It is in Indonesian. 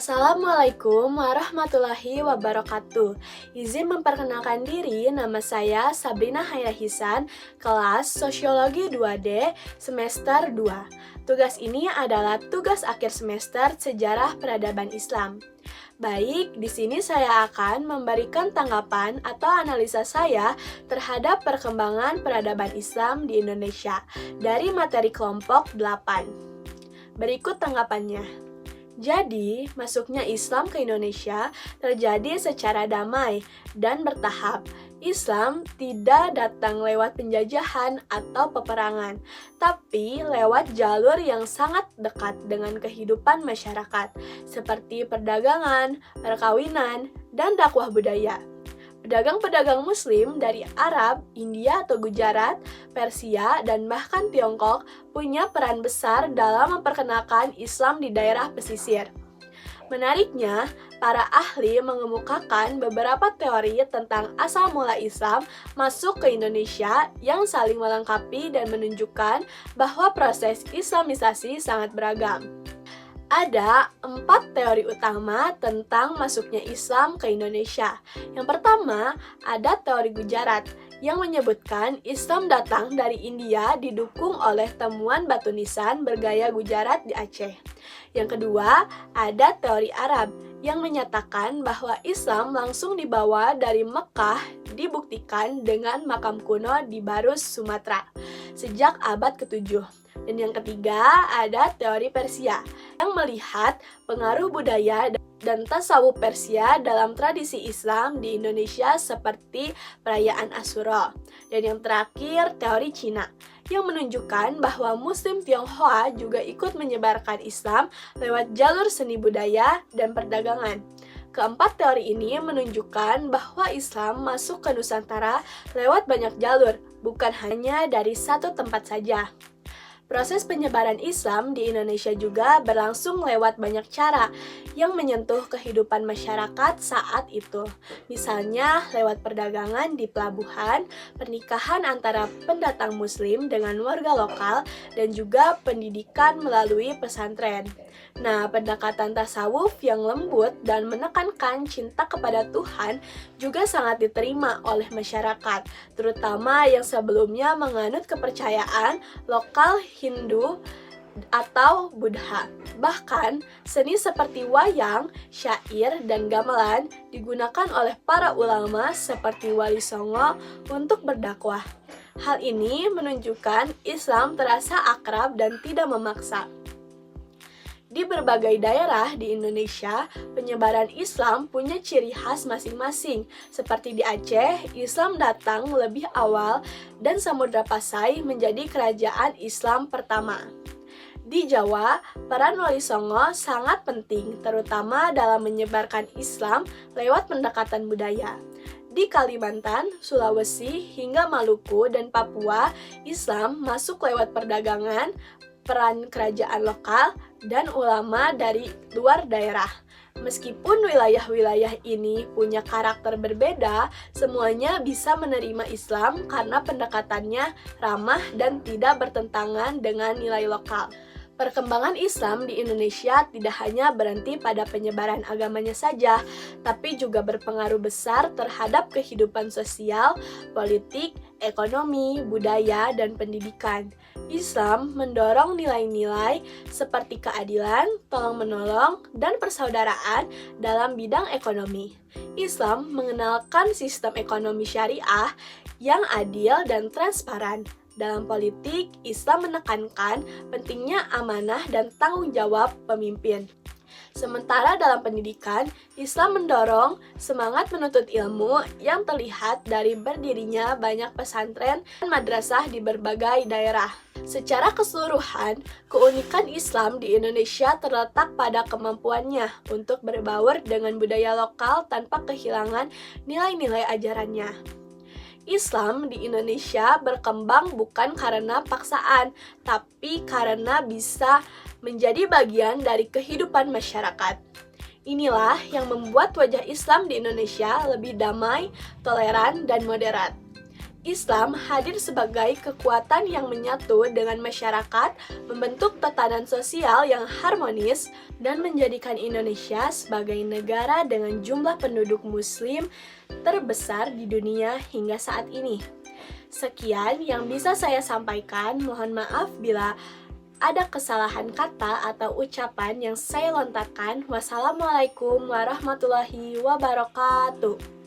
Assalamualaikum warahmatullahi wabarakatuh. Izin memperkenalkan diri, nama saya Sabrina Hayrahisan, kelas Sosiologi 2D, semester 2. Tugas ini adalah tugas akhir semester Sejarah Peradaban Islam. Baik, di sini saya akan memberikan tanggapan atau analisa saya terhadap perkembangan peradaban Islam di Indonesia dari materi kelompok 8. Berikut tanggapannya. Jadi, masuknya Islam ke Indonesia terjadi secara damai dan bertahap. Islam tidak datang lewat penjajahan atau peperangan, tapi lewat jalur yang sangat dekat dengan kehidupan masyarakat, seperti perdagangan, perkawinan, dan dakwah budaya. Pedagang-pedagang Muslim dari Arab, India atau Gujarat, Persia, dan bahkan Tiongkok punya peran besar dalam memperkenalkan Islam di daerah pesisir. Menariknya, para ahli mengemukakan beberapa teori tentang asal mula Islam masuk ke Indonesia yang saling melengkapi dan menunjukkan bahwa proses Islamisasi sangat beragam. Ada 4 teori utama tentang masuknya Islam ke Indonesia. Yang pertama, ada teori Gujarat yang menyebutkan Islam datang dari India didukung oleh temuan batu nisan bergaya Gujarat di Aceh. Yang kedua, ada teori Arab yang menyatakan bahwa Islam langsung dibawa dari Mekah dibuktikan dengan makam kuno di Barus, Sumatera sejak abad ke-7. Dan yang ketiga, ada teori Persia yang melihat pengaruh budaya dan tasawuf Persia dalam tradisi Islam di Indonesia seperti perayaan Asyura. Dan yang terakhir, teori Cina yang menunjukkan bahwa Muslim Tionghoa juga ikut menyebarkan Islam lewat jalur seni budaya dan perdagangan. Keempat teori ini menunjukkan bahwa Islam masuk ke Nusantara lewat banyak jalur, bukan hanya dari satu tempat saja. Proses penyebaran Islam di Indonesia juga berlangsung lewat banyak cara yang menyentuh kehidupan masyarakat saat itu. Misalnya lewat perdagangan di pelabuhan, pernikahan antara pendatang Muslim dengan warga lokal, dan juga pendidikan melalui pesantren. Nah, pendekatan tasawuf yang lembut dan menekankan cinta kepada Tuhan juga sangat diterima oleh masyarakat, terutama yang sebelumnya menganut kepercayaan lokal Hindu atau Buddha. Bahkan, seni seperti wayang, syair, dan gamelan digunakan oleh para ulama seperti Wali Songo untuk berdakwah. Hal ini menunjukkan Islam terasa akrab dan tidak memaksa. Di berbagai daerah di Indonesia, penyebaran Islam punya ciri khas masing-masing. Seperti di Aceh, Islam datang lebih awal dan Samudra Pasai menjadi kerajaan Islam pertama. Di Jawa, peran Wali Songo sangat penting, terutama dalam menyebarkan Islam lewat pendekatan budaya. Di Kalimantan, Sulawesi, hingga Maluku dan Papua, Islam masuk lewat perdagangan, peran kerajaan lokal, dan ulama dari luar daerah. Meskipun wilayah-wilayah ini punya karakter berbeda, semuanya bisa menerima Islam karena pendekatannya ramah dan tidak bertentangan dengan nilai lokal. Perkembangan Islam di Indonesia tidak hanya berhenti pada penyebaran agamanya saja, tapi juga berpengaruh besar terhadap kehidupan sosial, politik, ekonomi, budaya, dan pendidikan. Islam mendorong nilai-nilai seperti keadilan, tolong-menolong, dan persaudaraan dalam bidang ekonomi. Islam mengenalkan sistem ekonomi syariah yang adil dan transparan. Dalam politik, Islam menekankan pentingnya amanah dan tanggung jawab pemimpin. Sementara dalam pendidikan, Islam mendorong semangat menuntut ilmu yang terlihat dari berdirinya banyak pesantren dan madrasah di berbagai daerah. Secara keseluruhan, keunikan Islam di Indonesia terletak pada kemampuannya untuk berbaur dengan budaya lokal tanpa kehilangan nilai-nilai ajarannya. Islam di Indonesia berkembang bukan karena paksaan, tapi karena bisa menjadi bagian dari kehidupan masyarakat. Inilah yang membuat wajah Islam di Indonesia lebih damai, toleran, dan moderat. Islam hadir sebagai kekuatan yang menyatu dengan masyarakat, membentuk tatanan sosial yang harmonis, dan menjadikan Indonesia sebagai negara dengan jumlah penduduk Muslim terbesar di dunia hingga saat ini. Sekian yang bisa saya sampaikan. Mohon maaf bila ada kesalahan kata atau ucapan yang saya lontarkan. Wassalamualaikum warahmatullahi wabarakatuh.